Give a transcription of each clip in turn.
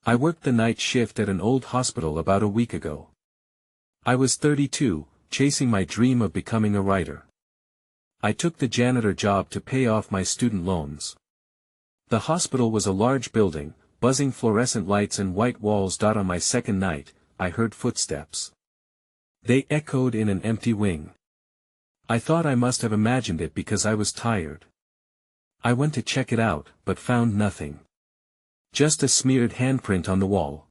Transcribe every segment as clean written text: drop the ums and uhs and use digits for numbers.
I worked the night shift at an old hospital about a week ago. I was 32, chasing my dream of becoming a writer. I took the janitor job to pay off my student loans. The hospital was a large building, buzzing fluorescent lights and white walls. On my second night, I heard footsteps. They echoed in an empty wing. I thought I must have imagined it because I was tired. I went to check it out, but found nothing. Just a smeared handprint on the wall.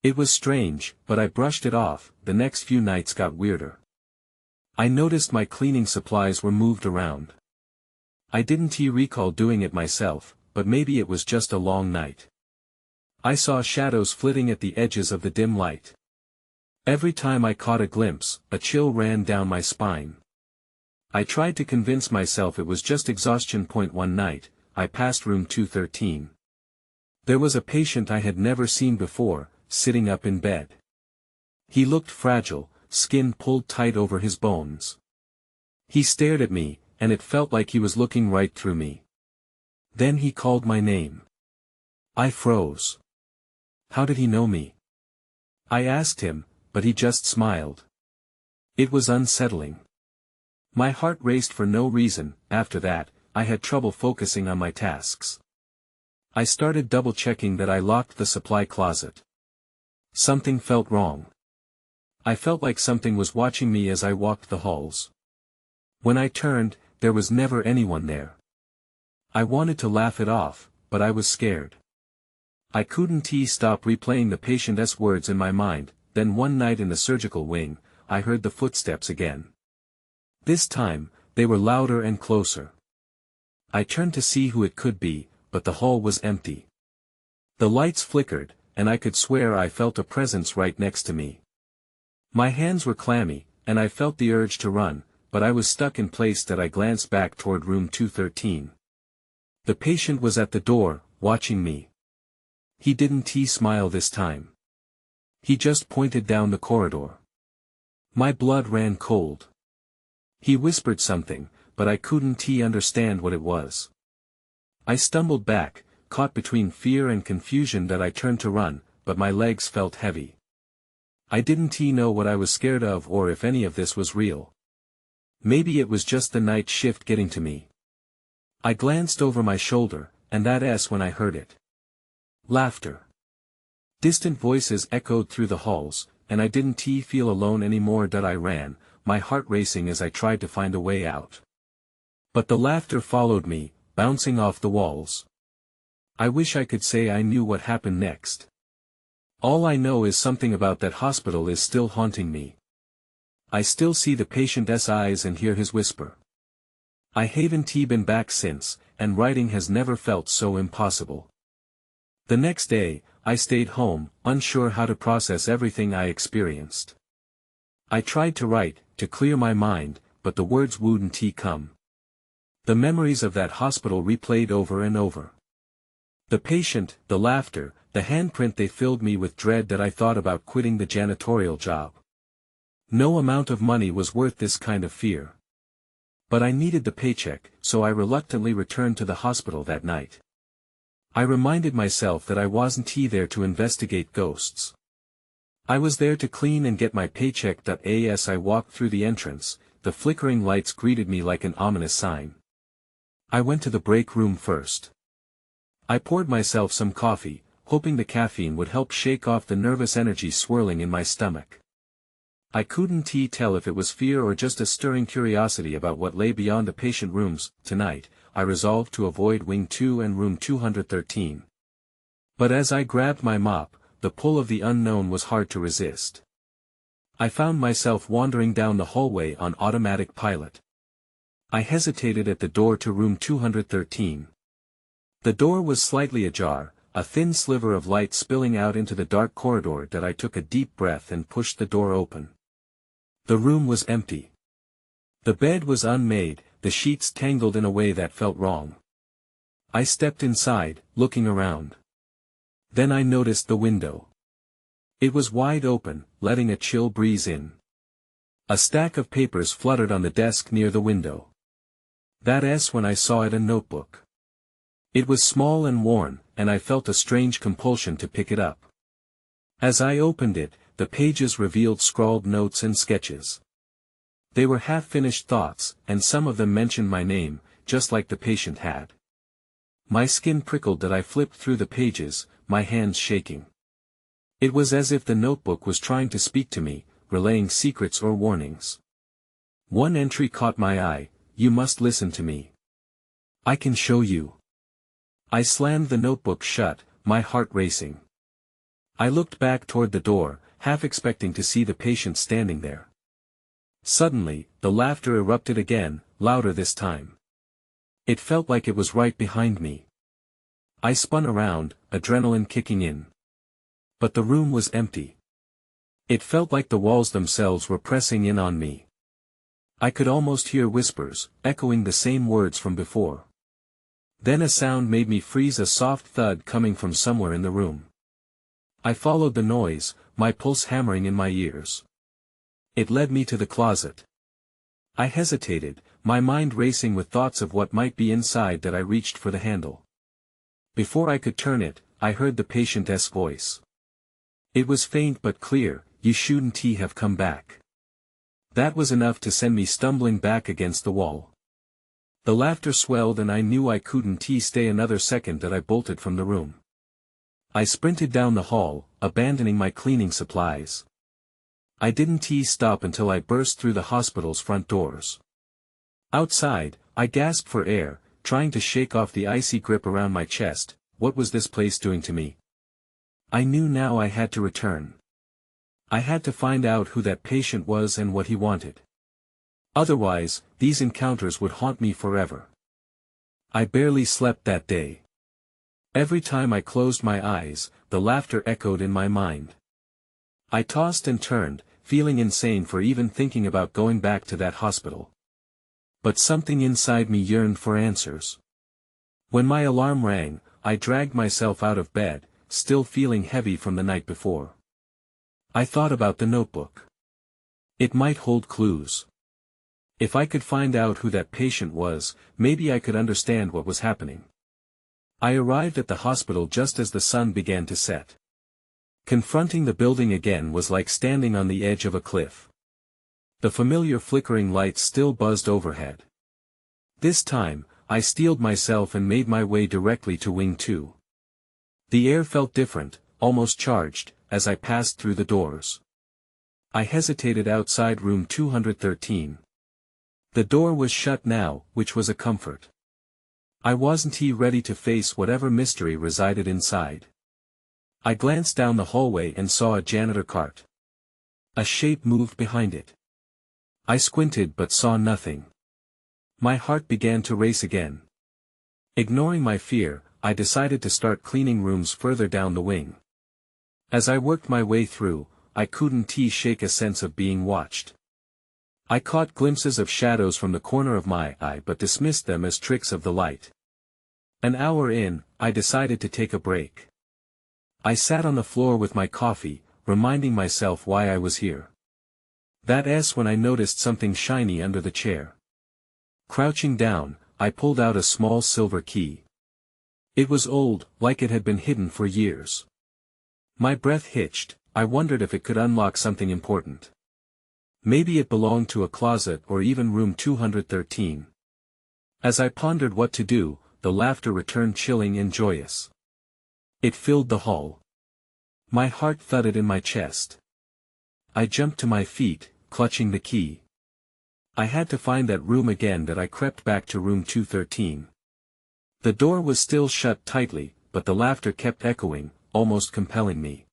It was strange, but I brushed it off. The next few nights got weirder. I noticed my cleaning supplies were moved around. I didn't recall doing it myself, but maybe it was just a long night. I saw shadows flitting at the edges of the dim light. Every time I caught a glimpse, a chill ran down my spine. I tried to convince myself it was just exhaustion. One night, I passed room 213. There was a patient I had never seen before, sitting up in bed. He looked fragile, skin pulled tight over his bones. He stared at me, and it felt like he was looking right through me. Then he called my name. I froze. How did he know me? I asked him, but he just smiled. It was unsettling. My heart raced for no reason. After that, I had trouble focusing on my tasks. I started double-checking that I locked the supply closet. Something felt wrong. I felt like something was watching me as I walked the halls. When I turned, there was never anyone there. I wanted to laugh it off, but I was scared. I couldn't stop replaying the patient's words in my mind. Then one night in the surgical wing, I heard the footsteps again. This time, they were louder and closer. I turned to see who it could be, but the hall was empty. The lights flickered, and I could swear I felt a presence right next to me. My hands were clammy, and I felt the urge to run, but I was stuck in place. I glanced back toward room 213. The patient was at the door, watching me. He didn't smile this time. He just pointed down the corridor. My blood ran cold. He whispered something, but I couldn't understand what it was. I stumbled back, caught between fear and confusion. I turned to run, but my legs felt heavy. I didn't know what I was scared of or if any of this was real. Maybe it was just the night shift getting to me. I glanced over my shoulder, and that's when I heard it. Laughter. Distant voices echoed through the halls, and I didn't feel alone anymore. I ran, my heart racing as I tried to find a way out. But the laughter followed me, bouncing off the walls. I wish I could say I knew what happened next. All I know is something about that hospital is still haunting me. I still see the patient's eyes and hear his whisper. I haven't been back since, and writing has never felt so impossible. The next day, I stayed home, unsure how to process everything I experienced. I tried to write, to clear my mind, but the words wouldn't come. The memories of that hospital replayed over and over. The patient, the laughter, the handprint, they filled me with dread. I thought about quitting the janitorial job. No amount of money was worth this kind of fear. But I needed the paycheck, so I reluctantly returned to the hospital that night. I reminded myself that I wasn't there to investigate ghosts. I was there to clean and get my paycheck. As I walked through the entrance, the flickering lights greeted me like an ominous sign. I went to the break room first. I poured myself some coffee, hoping the caffeine would help shake off the nervous energy swirling in my stomach. I couldn't tell if it was fear or just a stirring curiosity about what lay beyond the patient rooms. Tonight, I resolved to avoid Wing 2 and Room 213. But as I grabbed my mop, the pull of the unknown was hard to resist. I found myself wandering down the hallway on automatic pilot. I hesitated at the door to Room 213. The door was slightly ajar, a thin sliver of light spilling out into the dark corridor. I took a deep breath and pushed the door open. The room was empty. The bed was unmade, the sheets tangled in a way that felt wrong. I stepped inside, looking around. Then I noticed the window. It was wide open, letting a chill breeze in. A stack of papers fluttered on the desk near the window. That's when I saw it, a notebook. It was small and worn, and I felt a strange compulsion to pick it up. As I opened it, the pages revealed scrawled notes and sketches. They were half-finished thoughts, and some of them mentioned my name, just like the patient had. My skin prickled as I flipped through the pages, my hands shaking. It was as if the notebook was trying to speak to me, relaying secrets or warnings. One entry caught my eye: "You must listen to me. I can show you." I slammed the notebook shut, my heart racing. I looked back toward the door, half expecting to see the patient standing there. Suddenly, the laughter erupted again, louder this time. It felt like it was right behind me. I spun around, adrenaline kicking in. But the room was empty. It felt like the walls themselves were pressing in on me. I could almost hear whispers, echoing the same words from before. Then a sound made me freeze, a soft thud coming from somewhere in the room. I followed the noise, my pulse hammering in my ears. It led me to the closet. I hesitated, my mind racing with thoughts of what might be inside that I reached for the handle. Before I could turn it, I heard the patient's voice. It was faint but clear: "You shouldn't have come back." That was enough to send me stumbling back against the wall. The laughter swelled and I knew I couldn't stay another second, that I bolted from the room. I sprinted down the hall, abandoning my cleaning supplies. I didn't stop until I burst through the hospital's front doors. Outside, I gasped for air, trying to shake off the icy grip around my chest. What was this place doing to me? I knew now I had to return. I had to find out who that patient was and what he wanted. Otherwise, these encounters would haunt me forever. I barely slept that day. Every time I closed my eyes, the laughter echoed in my mind. I tossed and turned, feeling insane for even thinking about going back to that hospital. But something inside me yearned for answers. When my alarm rang, I dragged myself out of bed, still feeling heavy from the night before. I thought about the notebook. It might hold clues. If I could find out who that patient was, maybe I could understand what was happening. I arrived at the hospital just as the sun began to set. Confronting the building again was like standing on the edge of a cliff. The familiar flickering lights still buzzed overhead. This time, I steeled myself and made my way directly to Wing 2. The air felt different, almost charged, as I passed through the doors. I hesitated outside room 213. The door was shut now, which was a comfort. I wasn't ready to face whatever mystery resided inside. I glanced down the hallway and saw a janitor cart. A shape moved behind it. I squinted but saw nothing. My heart began to race again. Ignoring my fear, I decided to start cleaning rooms further down the wing. As I worked my way through, I couldn't shake a sense of being watched. I caught glimpses of shadows from the corner of my eye but dismissed them as tricks of the light. An hour in, I decided to take a break. I sat on the floor with my coffee, reminding myself why I was here. That's when I noticed something shiny under the chair. Crouching down, I pulled out a small silver key. It was old, like it had been hidden for years. My breath hitched. I wondered if it could unlock something important. Maybe it belonged to a closet or even room 213. As I pondered what to do, the laughter returned, chilling and joyous. It filled the hall. My heart thudded in my chest. I jumped to my feet, clutching the key. I had to find that room again. That I crept back to room 213. The door was still shut tightly, but the laughter kept echoing, almost compelling me.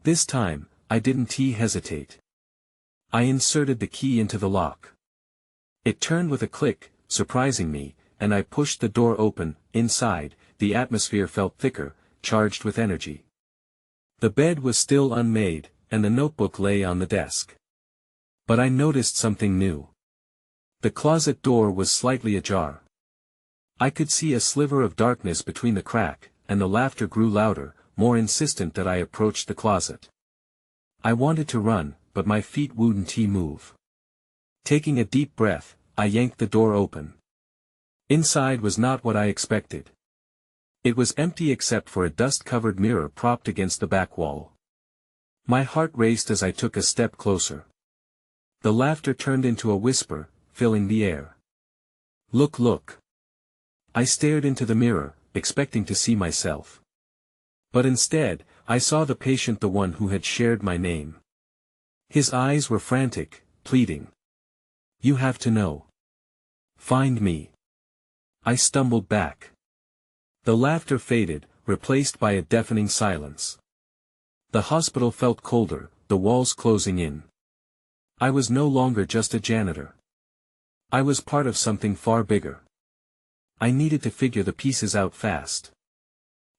This time, I didn't hesitate. I inserted the key into the lock. It turned with a click, surprising me, and I pushed the door open. Inside, the atmosphere felt thicker, charged with energy. The bed was still unmade, and the notebook lay on the desk. But I noticed something new. The closet door was slightly ajar. I could see a sliver of darkness between the crack, and the laughter grew louder, more insistent that I approached the closet. I wanted to run, but my feet wouldn't move. Taking a deep breath, I yanked the door open. Inside was not what I expected. It was empty except for a dust-covered mirror propped against the back wall. My heart raced as I took a step closer. The laughter turned into a whisper, filling the air. "Look, look." I stared into the mirror, expecting to see myself. But instead, I saw the patient, the one who had shared my name. His eyes were frantic, pleading. "You have to know. Find me." I stumbled back. The laughter faded, replaced by a deafening silence. The hospital felt colder, the walls closing in. I was no longer just a janitor. I was part of something far bigger. I needed to figure the pieces out fast.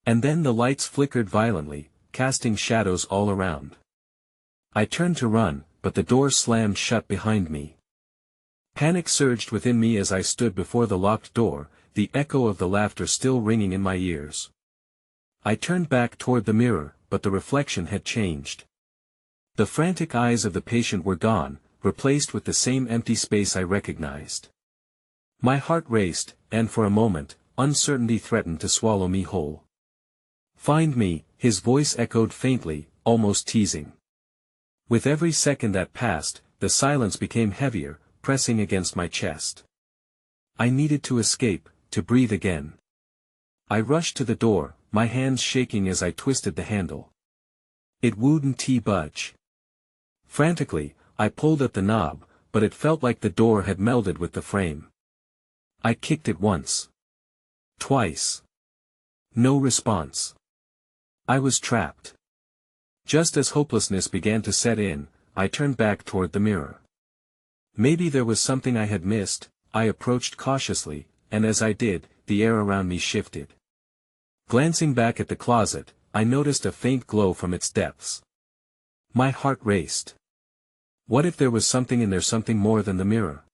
And then the lights flickered violently, casting shadows all around. I turned to run, but the door slammed shut behind me. Panic surged within me as I stood before the locked door, the echo of the laughter still ringing in my ears. I turned back toward the mirror, but the reflection had changed. The frantic eyes of the patient were gone, replaced with the same empty space I recognized. My heart raced, and for a moment, uncertainty threatened to swallow me whole. "Find me," his voice echoed faintly, almost teasing. With every second that passed, the silence became heavier, pressing against my chest. I needed to escape, to breathe again. I rushed to the door, my hands shaking as I twisted the handle. It wouldn't budge. Frantically, I pulled at the knob, but it felt like the door had melded with the frame. I kicked it once. Twice. No response. I was trapped. Just as hopelessness began to set in, I turned back toward the mirror. Maybe there was something I had missed. I approached cautiously, and as I did, the air around me shifted. Glancing back at the closet, I noticed a faint glow from its depths. My heart raced. What if there was something in there, something more than the mirror?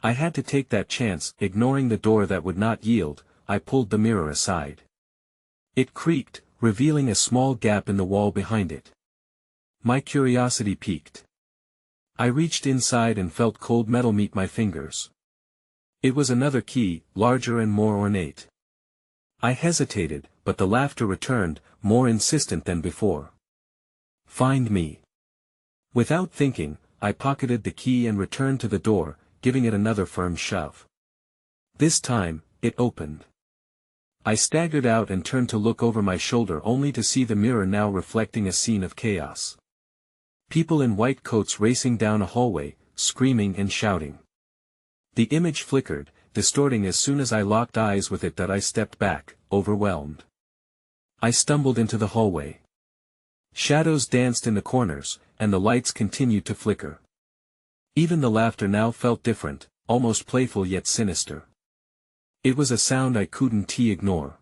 I had to take that chance. Ignoring the door that would not yield, I pulled the mirror aside. It creaked, revealing a small gap in the wall behind it. My curiosity piqued. I reached inside and felt cold metal meet my fingers. It was another key, larger and more ornate. I hesitated, but the laughter returned, more insistent than before. "Find me." Without thinking, I pocketed the key and returned to the door, giving it another firm shove. This time, it opened. I staggered out and turned to look over my shoulder only to see the mirror now reflecting a scene of chaos. People in white coats racing down a hallway, screaming and shouting. The image flickered, distorting as soon as I locked eyes with it that I stepped back, overwhelmed. I stumbled into the hallway. Shadows danced in the corners, and the lights continued to flicker. Even the laughter now felt different, almost playful yet sinister. It was a sound I couldn't ignore.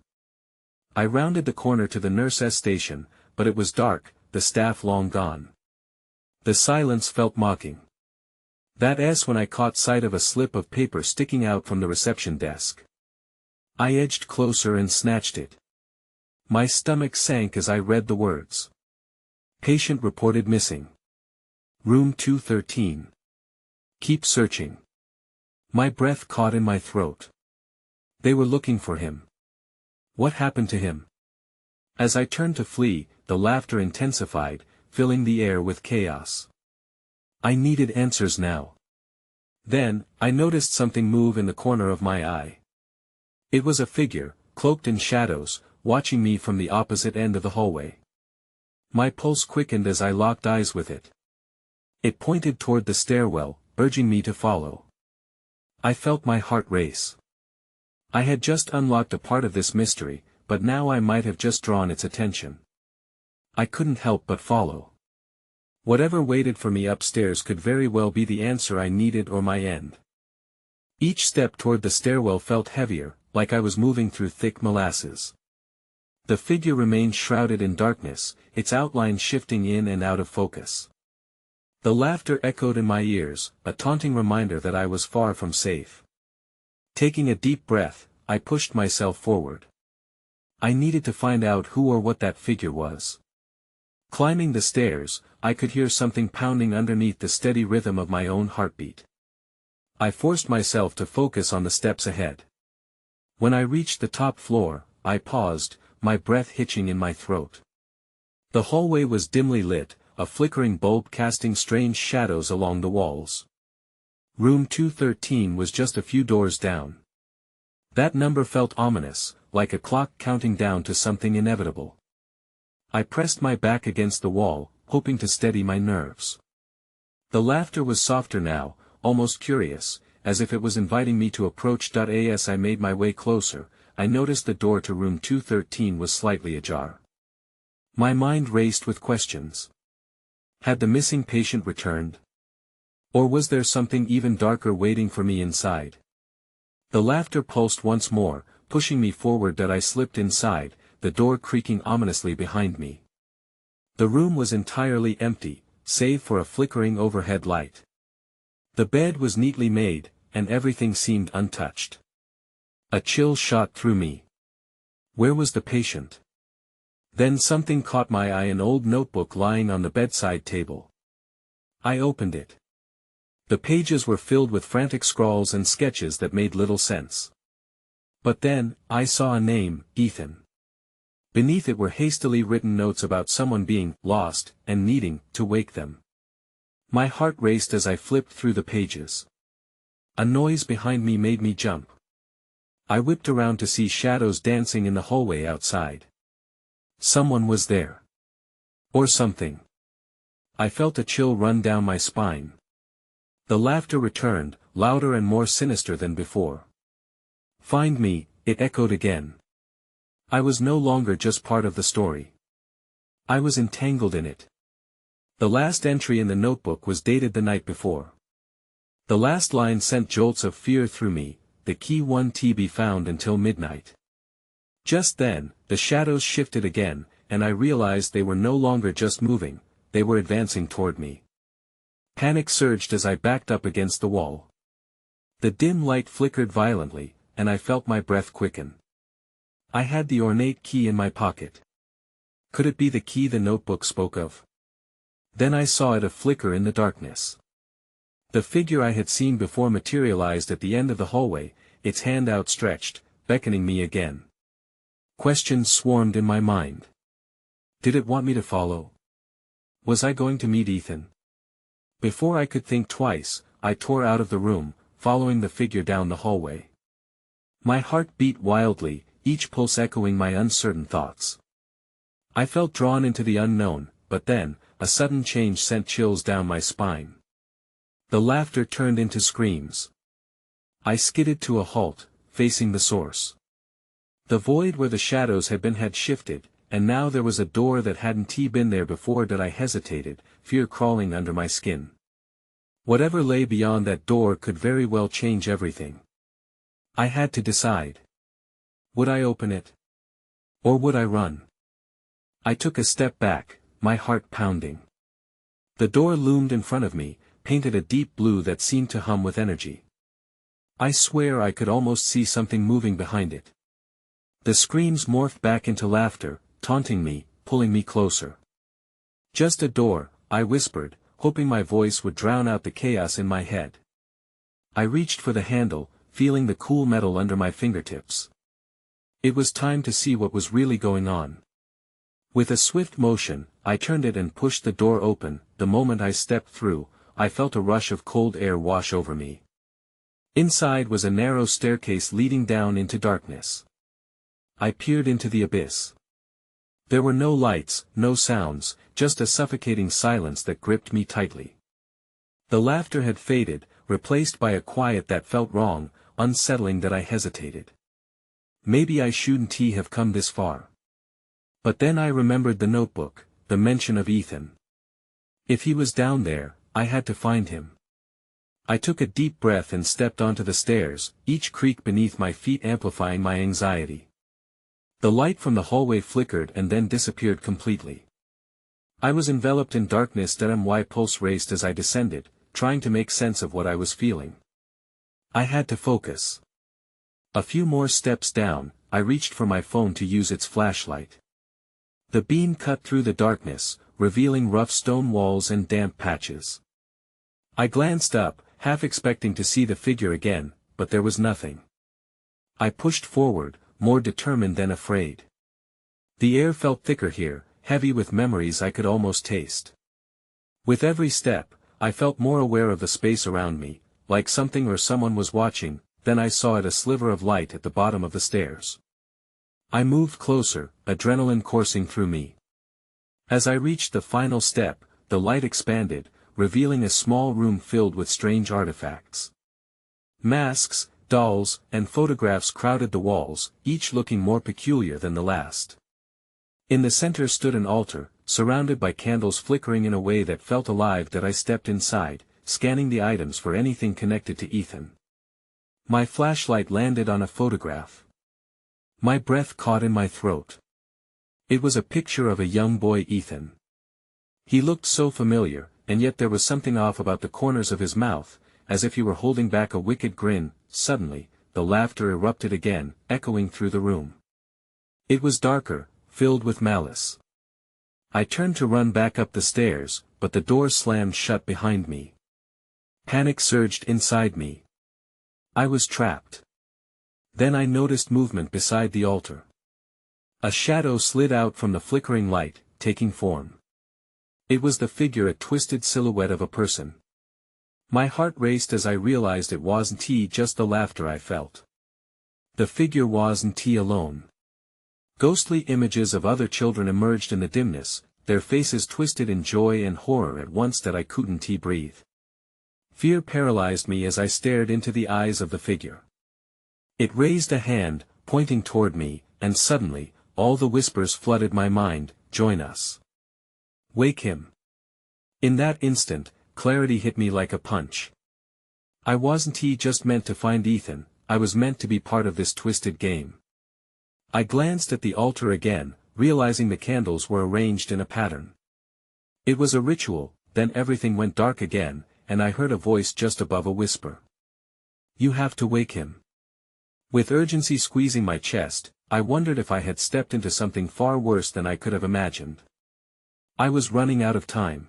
I rounded the corner to the nurse's station, but it was dark, the staff long gone. The silence felt mocking. That's when I caught sight of a slip of paper sticking out from the reception desk. I edged closer and snatched it. My stomach sank as I read the words. "Patient reported missing. Room 213. Keep searching." My breath caught in my throat. They were looking for him. What happened to him? As I turned to flee, the laughter intensified, filling the air with chaos. I needed answers now. Then, I noticed something move in the corner of my eye. It was a figure, cloaked in shadows, watching me from the opposite end of the hallway. My pulse quickened as I locked eyes with it. It pointed toward the stairwell, urging me to follow. I felt my heart race. I had just unlocked a part of this mystery, but now I might have just drawn its attention. I couldn't help but follow. Whatever waited for me upstairs could very well be the answer I needed or my end. Each step toward the stairwell felt heavier, like I was moving through thick molasses. The figure remained shrouded in darkness, its outline shifting in and out of focus. The laughter echoed in my ears, a taunting reminder that I was far from safe. Taking a deep breath, I pushed myself forward. I needed to find out who or what that figure was. Climbing the stairs, I could hear something pounding underneath the steady rhythm of my own heartbeat. I forced myself to focus on the steps ahead. When I reached the top floor, I paused, my breath hitching in my throat. The hallway was dimly lit, a flickering bulb casting strange shadows along the walls. Room 213 was just a few doors down. That number felt ominous, like a clock counting down to something inevitable. I pressed my back against the wall, hoping to steady my nerves. The laughter was softer now, almost curious, as if it was inviting me to approach. As I made my way closer, I noticed the door to room 213 was slightly ajar. My mind raced with questions. Had the missing patient returned? Or was there something even darker waiting for me inside? The laughter pulsed once more, pushing me forward. I slipped inside, the door creaking ominously behind me. The room was entirely empty, save for a flickering overhead light. The bed was neatly made, and everything seemed untouched. A chill shot through me. Where was the patient? Then something caught my eye, an old notebook lying on the bedside table. I opened it. The pages were filled with frantic scrawls and sketches that made little sense. But then, I saw a name, Ethan. Beneath it were hastily written notes about someone being lost and needing to wake them. My heart raced as I flipped through the pages. A noise behind me made me jump. I whipped around to see shadows dancing in the hallway outside. Someone was there. Or something. I felt a chill run down my spine. The laughter returned, louder and more sinister than before. Find me, it echoed again. I was no longer just part of the story. I was entangled in it. The last entry in the notebook was dated the night before. The last line sent jolts of fear through me, the key 1T be found until midnight. Just then, the shadows shifted again, and I realized they were no longer just moving, they were advancing toward me. Panic surged as I backed up against the wall. The dim light flickered violently, and I felt my breath quicken. I had the ornate key in my pocket. Could it be the key the notebook spoke of? Then I saw it a flicker in the darkness. The figure I had seen before materialized at the end of the hallway, its hand outstretched, beckoning me again. Questions swarmed in my mind. Did it want me to follow? Was I going to meet Ethan? Before I could think twice, I tore out of the room, following the figure down the hallway. My heart beat wildly, each pulse echoing my uncertain thoughts. I felt drawn into the unknown, but then, a sudden change sent chills down my spine. The laughter turned into screams. I skidded to a halt, facing the source. The void where the shadows had been had shifted, and now there was a door that hadn't been there before. I hesitated, fear crawling under my skin. Whatever lay beyond that door could very well change everything. I had to decide. Would I open it? Or would I run? I took a step back, my heart pounding. The door loomed in front of me, painted a deep blue that seemed to hum with energy. I swear I could almost see something moving behind it. The screams morphed back into laughter, taunting me, pulling me closer. Just a door, I whispered, hoping my voice would drown out the chaos in my head. I reached for the handle, feeling the cool metal under my fingertips. It was time to see what was really going on. With a swift motion, I turned it and pushed the door open. The moment I stepped through, I felt a rush of cold air wash over me. Inside was a narrow staircase leading down into darkness. I peered into the abyss. There were no lights, no sounds, just a suffocating silence that gripped me tightly. The laughter had faded, replaced by a quiet that felt wrong, unsettling. That I hesitated. Maybe I shouldn't have come this far. But then I remembered the notebook, the mention of Ethan. If he was down there, I had to find him. I took a deep breath and stepped onto the stairs, each creak beneath my feet amplifying my anxiety. The light from the hallway flickered and then disappeared completely. I was enveloped in darkness. My pulse raced as I descended, trying to make sense of what I was feeling. I had to focus. A few more steps down, I reached for my phone to use its flashlight. The beam cut through the darkness, revealing rough stone walls and damp patches. I glanced up, half expecting to see the figure again, but there was nothing. I pushed forward, more determined than afraid. The air felt thicker here, heavy with memories I could almost taste. With every step, I felt more aware of the space around me, like something or someone was watching. Then I saw a sliver of light at the bottom of the stairs. I moved closer, adrenaline coursing through me. As I reached the final step, the light expanded, revealing a small room filled with strange artifacts. Masks, dolls, and photographs crowded the walls, each looking more peculiar than the last. In the center stood an altar, surrounded by candles flickering in a way that felt alive. I stepped inside, scanning the items for anything connected to Ethan. My flashlight landed on a photograph. My breath caught in my throat. It was a picture of a young boy, Ethan. He looked so familiar, and yet there was something off about the corners of his mouth, as if he were holding back a wicked grin. Suddenly, the laughter erupted again, echoing through the room. It was darker, filled with malice. I turned to run back up the stairs, but the door slammed shut behind me. Panic surged inside me. I was trapped. Then I noticed movement beside the altar. A shadow slid out from the flickering light, taking form. It was the figure, a twisted silhouette of a person. My heart raced as I realized it wasn't just the laughter I felt. The figure wasn't alone. Ghostly images of other children emerged in the dimness, their faces twisted in joy and horror at once. That I couldn't breathe. Fear paralyzed me as I stared into the eyes of the figure. It raised a hand, pointing toward me, and suddenly, all the whispers flooded my mind. Join us. Wake him. In that instant, clarity hit me like a punch. I wasn't just meant to find Ethan, I was meant to be part of this twisted game. I glanced at the altar again, realizing the candles were arranged in a pattern. It was a ritual. Then everything went dark again, and I heard a voice just above a whisper. You have to wake him. With urgency squeezing my chest, I wondered if I had stepped into something far worse than I could have imagined. I was running out of time.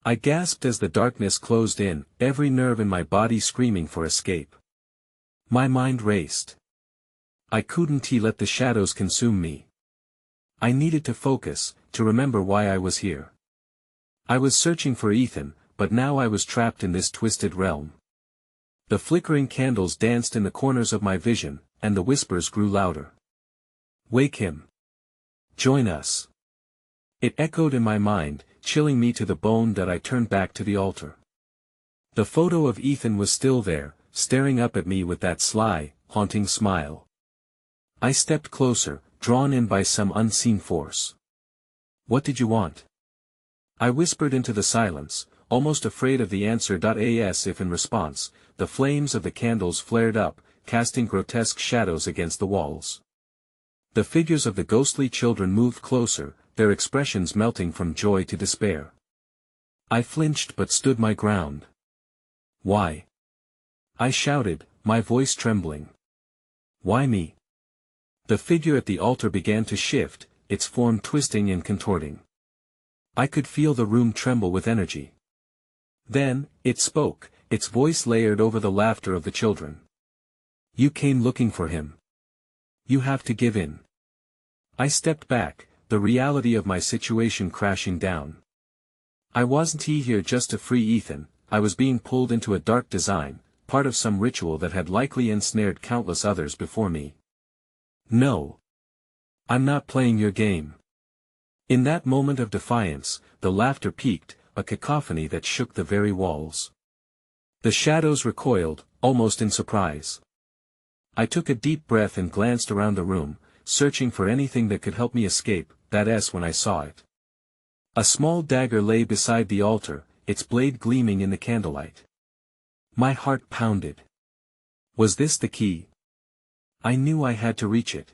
I gasped as the darkness closed in, every nerve in my body screaming for escape. My mind raced. I couldn't let the shadows consume me. I needed to focus, to remember why I was here. I was searching for Ethan, but now I was trapped in this twisted realm. The flickering candles danced in the corners of my vision, and the whispers grew louder. Wake him. Join us. It echoed in my mind, chilling me to the bone. That I turned back to the altar. The photo of Ethan was still there, staring up at me with that sly, haunting smile. I stepped closer, drawn in by some unseen force. What did you want? I whispered into the silence, almost afraid of the answer. As if in response, the flames of the candles flared up, casting grotesque shadows against the walls. The figures of the ghostly children moved closer, their expressions melting from joy to despair. I flinched but stood my ground. Why? I shouted, my voice trembling. Why me? The figure at the altar began to shift, its form twisting and contorting. I could feel the room tremble with energy. Then, it spoke, its voice layered over the laughter of the children. You came looking for him. You have to give in. I stepped back, the reality of my situation crashing down. I wasn't here just to free Ethan, I was being pulled into a dark design, part of some ritual that had likely ensnared countless others before me. No. I'm not playing your game. In that moment of defiance, the laughter peaked, a cacophony that shook the very walls. The shadows recoiled, almost in surprise. I took a deep breath and glanced around the room, searching for anything that could help me escape. When I saw it. A small dagger lay beside the altar, its blade gleaming in the candlelight. My heart pounded. Was this the key? I knew I had to reach it.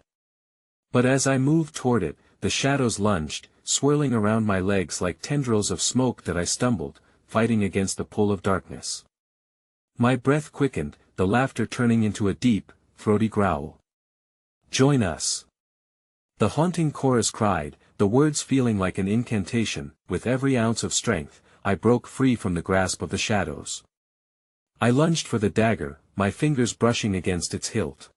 But as I moved toward it, the shadows lunged, swirling around my legs like tendrils of smoke. That I stumbled, fighting against the pull of darkness. My breath quickened, the laughter turning into a deep, throaty growl. Join us. The haunting chorus cried, the words feeling like an incantation. With every ounce of strength, I broke free from the grasp of the shadows. I lunged for the dagger, my fingers brushing against its hilt.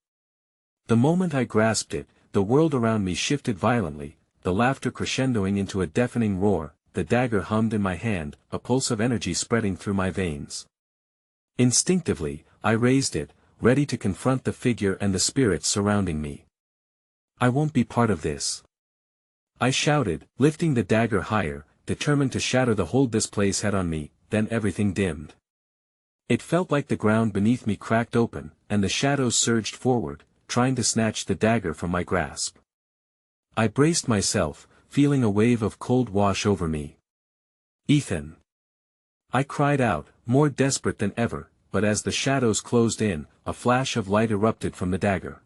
The moment I grasped it, the world around me shifted violently, the laughter crescendoing into a deafening roar, the dagger hummed in my hand, a pulse of energy spreading through my veins. Instinctively, I raised it, ready to confront the figure and the spirits surrounding me. "I won't be part of this," I shouted, lifting the dagger higher, determined to shatter the hold this place had on me. Then everything dimmed. It felt like the ground beneath me cracked open, and the shadows surged forward, trying to snatch the dagger from my grasp. I braced myself, feeling a wave of cold wash over me. "Ethan!" I cried out, more desperate than ever, but as the shadows closed in, a flash of light erupted from the dagger.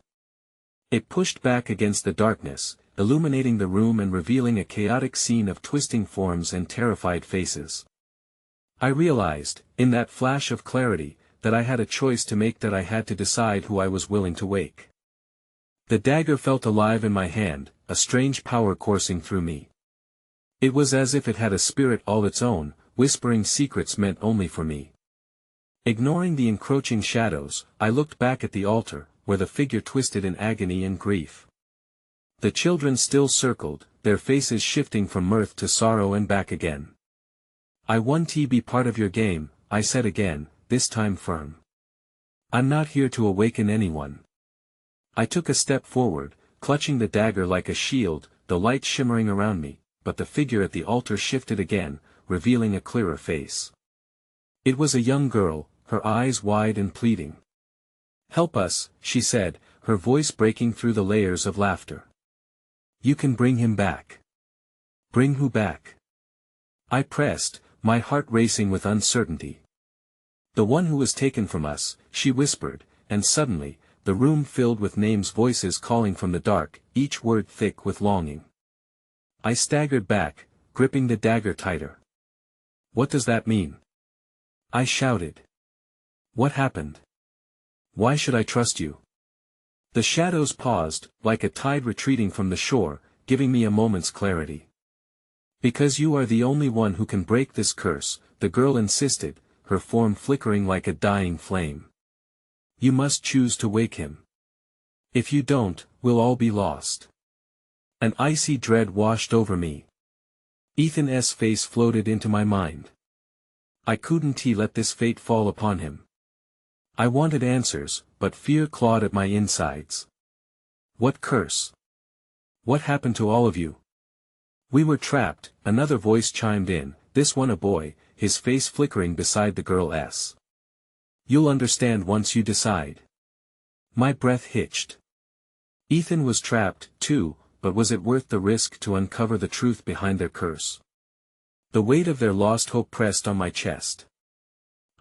It pushed back against the darkness, illuminating the room and revealing a chaotic scene of twisting forms and terrified faces. I realized, in that flash of clarity, that I had a choice to make, that I had to decide who I was willing to wake. The dagger felt alive in my hand, a strange power coursing through me. It was as if it had a spirit all its own, whispering secrets meant only for me. Ignoring the encroaching shadows, I looked back at the altar, where the figure twisted in agony and grief. The children still circled, their faces shifting from mirth to sorrow and back again. "I want to be part of your game," I said again, this time firm. "I'm not here to awaken anyone." I took a step forward, clutching the dagger like a shield, the light shimmering around me, but the figure at the altar shifted again, revealing a clearer face. It was a young girl, her eyes wide and pleading. "Help us," she said, her voice breaking through the layers of laughter. "You can bring him back." "Bring who back?" I pressed, my heart racing with uncertainty. "The one who was taken from us," she whispered, and suddenly, the room filled with names, voices calling from the dark, each word thick with longing. I staggered back, gripping the dagger tighter. "What does that mean?" I shouted. "What happened? Why should I trust you?" The shadows paused, like a tide retreating from the shore, giving me a moment's clarity. "Because you are the only one who can break this curse," the girl insisted, her form flickering like a dying flame. "You must choose to wake him. If you don't, we'll all be lost." An icy dread washed over me. Ethan's face floated into my mind. I couldn't let this fate fall upon him. I wanted answers, but fear clawed at my insides. "What curse? What happened to all of you?" "We were trapped," another voice chimed in, this one a boy, his face flickering beside the girl's. "You'll understand once you decide." My breath hitched. Ethan was trapped, too, but was it worth the risk to uncover the truth behind their curse? The weight of their lost hope pressed on my chest.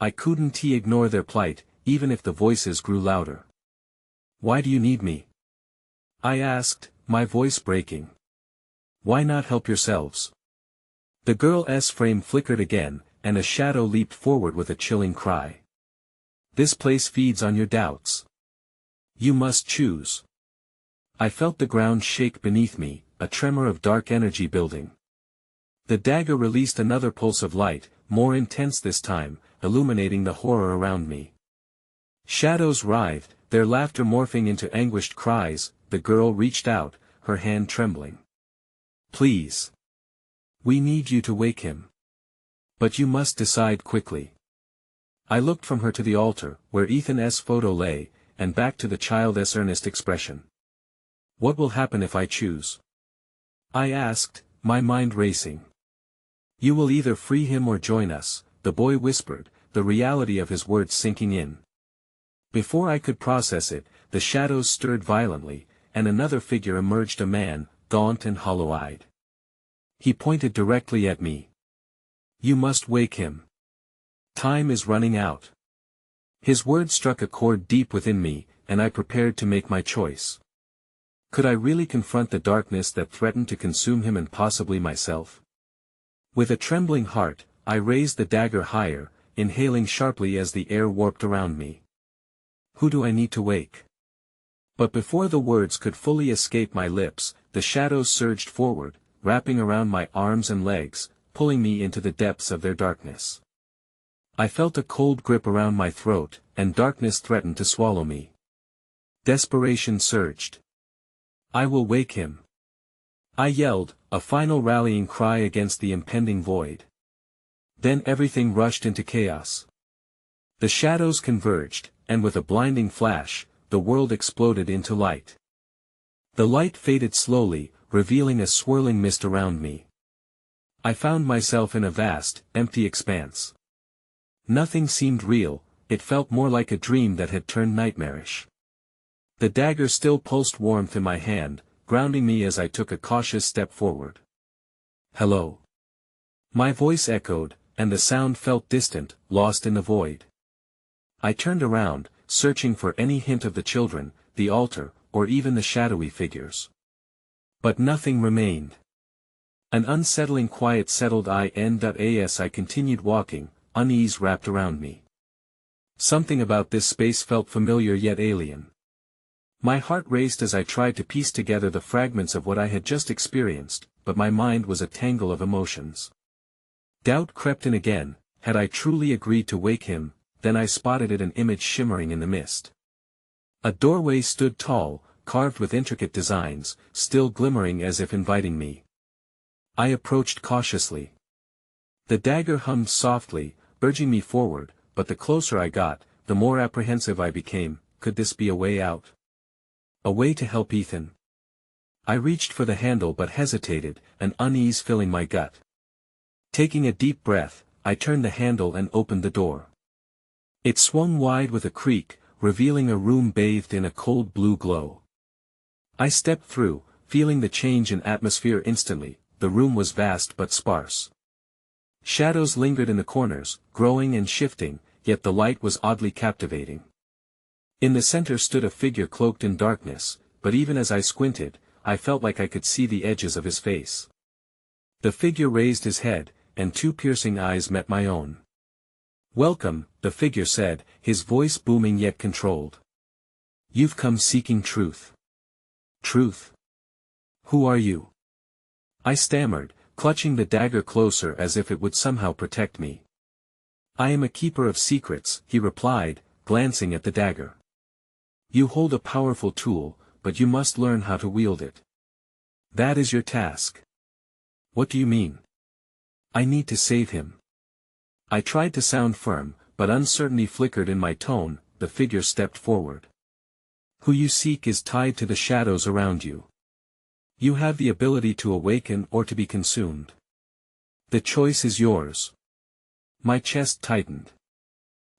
I couldn't ignore their plight, even if the voices grew louder. "Why do you need me?" I asked, my voice breaking. "Why not help yourselves?" The girl's frame flickered again, and a shadow leaped forward with a chilling cry. "This place feeds on your doubts. You must choose." I felt the ground shake beneath me, a tremor of dark energy building. The dagger released another pulse of light, more intense this time, illuminating the horror around me. Shadows writhed, their laughter morphing into anguished cries. The girl reached out, her hand trembling. "Please. We need you to wake him. But you must decide quickly." I looked from her to the altar, where Ethan's photo lay, and back to the child's earnest expression. "What will happen if I choose?" I asked, my mind racing. "You will either free him or join us," the boy whispered, the reality of his words sinking in. Before I could process it, the shadows stirred violently, and another figure emerged, a man, gaunt and hollow-eyed. He pointed directly at me. "You must wake him. Time is running out." His words struck a chord deep within me, and I prepared to make my choice. Could I really confront the darkness that threatened to consume him and possibly myself? With a trembling heart, I raised the dagger higher, inhaling sharply as the air warped around me. "Who do I need to wake?" But before the words could fully escape my lips, the shadows surged forward, wrapping around my arms and legs, pulling me into the depths of their darkness. I felt a cold grip around my throat, and darkness threatened to swallow me. Desperation surged. I will wake him. I yelled, a final rallying cry against the impending void. Then everything rushed into chaos. The shadows converged, and with a blinding flash, the world exploded into light. The light faded slowly, revealing a swirling mist around me. I found myself in a vast, empty expanse. Nothing seemed real, it felt more like a dream that had turned nightmarish. The dagger still pulsed warmth in my hand, grounding me as I took a cautious step forward. Hello. My voice echoed, and the sound felt distant, lost in the void. I turned around, searching for any hint of the children, the altar, or even the shadowy figures. But nothing remained. An unsettling quiet settled in. As I continued walking, unease wrapped around me. Something about this space felt familiar yet alien. My heart raced as I tried to piece together the fragments of what I had just experienced, but my mind was a tangle of emotions. Doubt crept in again. Had I truly agreed to wake him? Then I spotted an image shimmering in the mist. A doorway stood tall, carved with intricate designs, still glimmering as if inviting me. I approached cautiously. The dagger hummed softly, urging me forward, but the closer I got, the more apprehensive I became. Could this be a way out? A way to help Ethan? I reached for the handle but hesitated, an unease filling my gut. Taking a deep breath, I turned the handle and opened the door. It swung wide with a creak, revealing a room bathed in a cold blue glow. I stepped through, feeling the change in atmosphere instantly. The room was vast but sparse. Shadows lingered in the corners, growing and shifting, yet the light was oddly captivating. In the center stood a figure cloaked in darkness, but even as I squinted, I felt like I could see the edges of his face. The figure raised his head, and two piercing eyes met my own. "Welcome," the figure said, his voice booming yet controlled. "You've come seeking truth." "Truth? Who are you?" I stammered, clutching the dagger closer as if it would somehow protect me. "I am a keeper of secrets," he replied, glancing at the dagger. "You hold a powerful tool, but you must learn how to wield it. That is your task." "What do you mean?" "I need to save him." I tried to sound firm, but uncertainty flickered in my tone. The figure stepped forward. "Who you seek is tied to the shadows around you. You have the ability to awaken or to be consumed. The choice is yours." My chest tightened.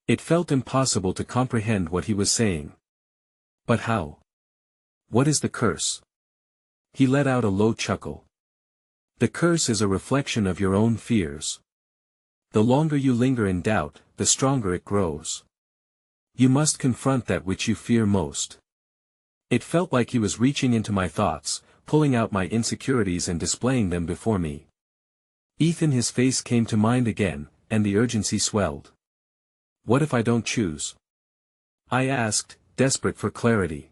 It felt impossible to comprehend what he was saying. "But how? What is the curse?" He let out a low chuckle. "The curse is a reflection of your own fears. The longer you linger in doubt, the stronger it grows. You must confront that which you fear most." It felt like he was reaching into my thoughts, pulling out my insecurities and displaying them before me. Ethan, his face came to mind again, and the urgency swelled. "What if I don't choose?" I asked, desperate for clarity.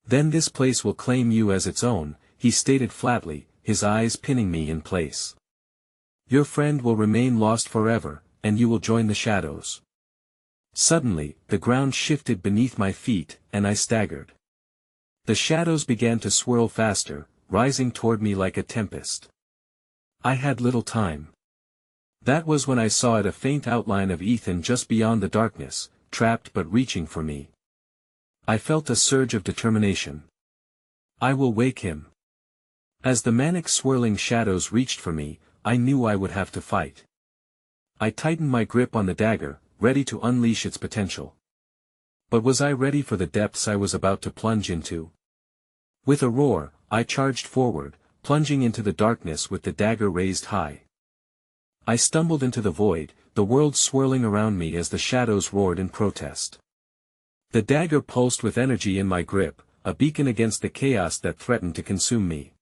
"Then this place will claim you as its own," he stated flatly, his eyes pinning me in place. "Your friend will remain lost forever, and you will join the shadows." Suddenly, the ground shifted beneath my feet, and I staggered. The shadows began to swirl faster, rising toward me like a tempest. I had little time. That was when I saw a faint outline of Ethan just beyond the darkness, trapped but reaching for me. I felt a surge of determination. "I will wake him." As the manic swirling shadows reached for me, I knew I would have to fight. I tightened my grip on the dagger, ready to unleash its potential. But was I ready for the depths I was about to plunge into? With a roar, I charged forward, plunging into the darkness with the dagger raised high. I stumbled into the void, the world swirling around me as the shadows roared in protest. The dagger pulsed with energy in my grip, a beacon against the chaos that threatened to consume me.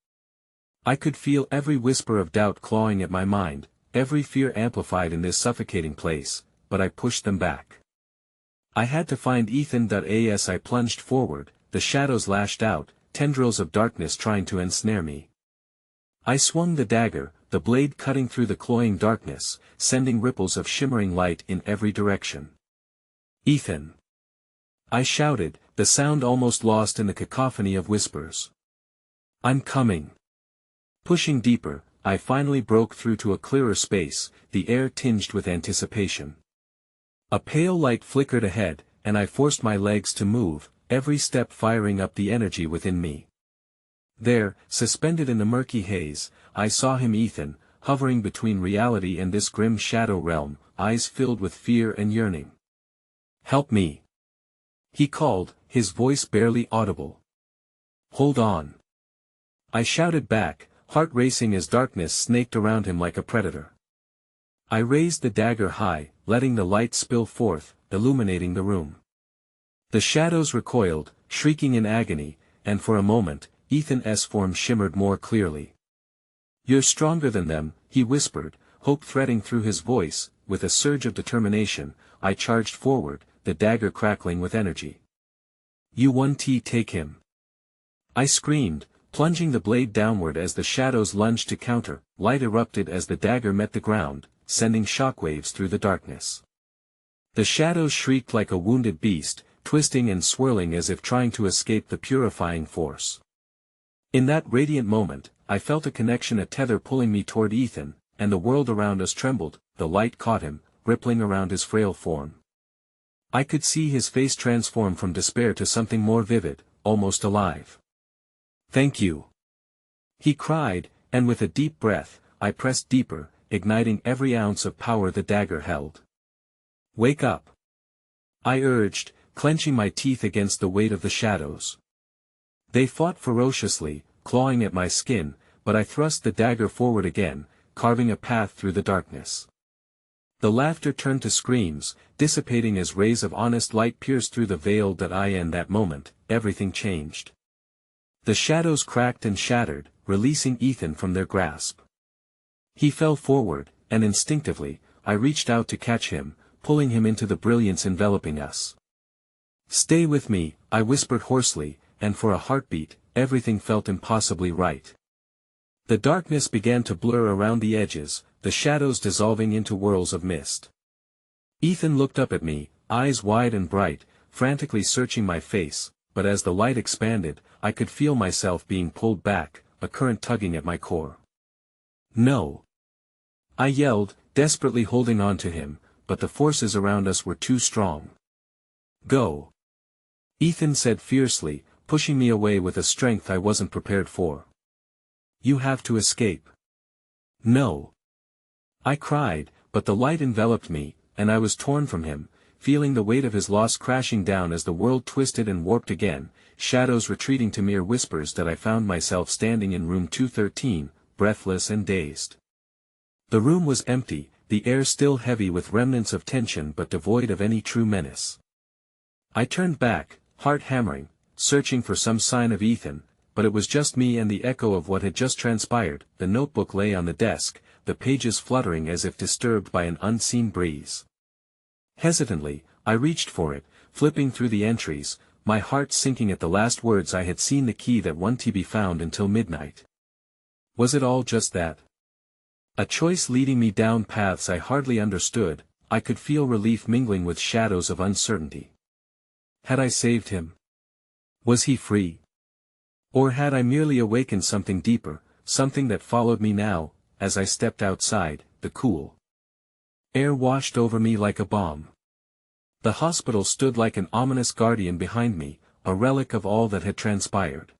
I could feel every whisper of doubt clawing at my mind, every fear amplified in this suffocating place, but I pushed them back. I had to find Ethan. As I plunged forward, the shadows lashed out, tendrils of darkness trying to ensnare me. I swung the dagger, the blade cutting through the cloying darkness, sending ripples of shimmering light in every direction. "Ethan!" I shouted, the sound almost lost in the cacophony of whispers. "I'm coming." Pushing deeper, I finally broke through to a clearer space, the air tinged with anticipation. A pale light flickered ahead, and I forced my legs to move, every step firing up the energy within me. There, suspended in the murky haze, I saw him, Ethan, hovering between reality and this grim shadow realm, eyes filled with fear and yearning. "Help me!" he called, his voice barely audible. "Hold on!" I shouted back, heart racing as darkness snaked around him like a predator. I raised the dagger high, letting the light spill forth, illuminating the room. The shadows recoiled, shrieking in agony, and for a moment, Ethan's form shimmered more clearly. "You're stronger than them," he whispered, hope threading through his voice. With a surge of determination, I charged forward, the dagger crackling with energy. "You won't take him!" I screamed, plunging the blade downward as the shadows lunged to counter. Light erupted as the dagger met the ground, sending shockwaves through the darkness. The shadows shrieked like a wounded beast, twisting and swirling as if trying to escape the purifying force. In that radiant moment, I felt a connection, a tether pulling me toward Ethan, and the world around us trembled. The light caught him, rippling around his frail form. I could see his face transform from despair to something more vivid, almost alive. "Thank you," he cried, and with a deep breath, I pressed deeper, igniting every ounce of power the dagger held. "Wake up," I urged, clenching my teeth against the weight of the shadows. They fought ferociously, clawing at my skin, but I thrust the dagger forward again, carving a path through the darkness. The laughter turned to screams, dissipating as rays of honest light pierced through the veil that I in that moment, everything changed. The shadows cracked and shattered, releasing Ethan from their grasp. He fell forward, and instinctively, I reached out to catch him, pulling him into the brilliance enveloping us. "Stay with me," I whispered hoarsely, and for a heartbeat, everything felt impossibly right. The darkness began to blur around the edges, the shadows dissolving into whirls of mist. Ethan looked up at me, eyes wide and bright, frantically searching my face, but as the light expanded, I could feel myself being pulled back, a current tugging at my core. "No!" I yelled, desperately holding on to him, but the forces around us were too strong. "Go!" Ethan said fiercely, pushing me away with a strength I wasn't prepared for. "You have to escape." "No!" I cried, but the light enveloped me, and I was torn from him, feeling the weight of his loss crashing down as the world twisted and warped again, shadows retreating to mere whispers. That I found myself standing in room 213, breathless and dazed. The room was empty, the air still heavy with remnants of tension but devoid of any true menace. I turned back, heart hammering, searching for some sign of Ethan, but it was just me and the echo of what had just transpired. The notebook lay on the desk, the pages fluttering as if disturbed by an unseen breeze. Hesitantly, I reached for it, flipping through the entries, my heart sinking at the last words. I had seen the key that won't be found until midnight. Was it all just that? A choice leading me down paths I hardly understood. I could feel relief mingling with shadows of uncertainty. Had I saved him? Was he free? Or had I merely awakened something deeper, something that followed me now? As I stepped outside, the cool air washed over me like a balm. The hospital stood like an ominous guardian behind me, a relic of all that had transpired.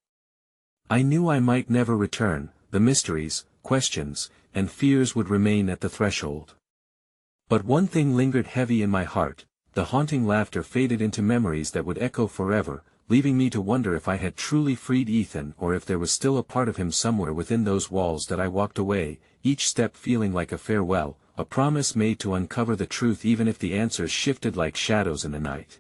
I knew I might never return. The mysteries, questions, and fears would remain at the threshold. But one thing lingered heavy in my heart. The haunting laughter faded into memories that would echo forever, leaving me to wonder if I had truly freed Ethan or if there was still a part of him somewhere within those walls. That I walked away, each step feeling like a farewell, a promise made to uncover the truth even if the answers shifted like shadows in the night.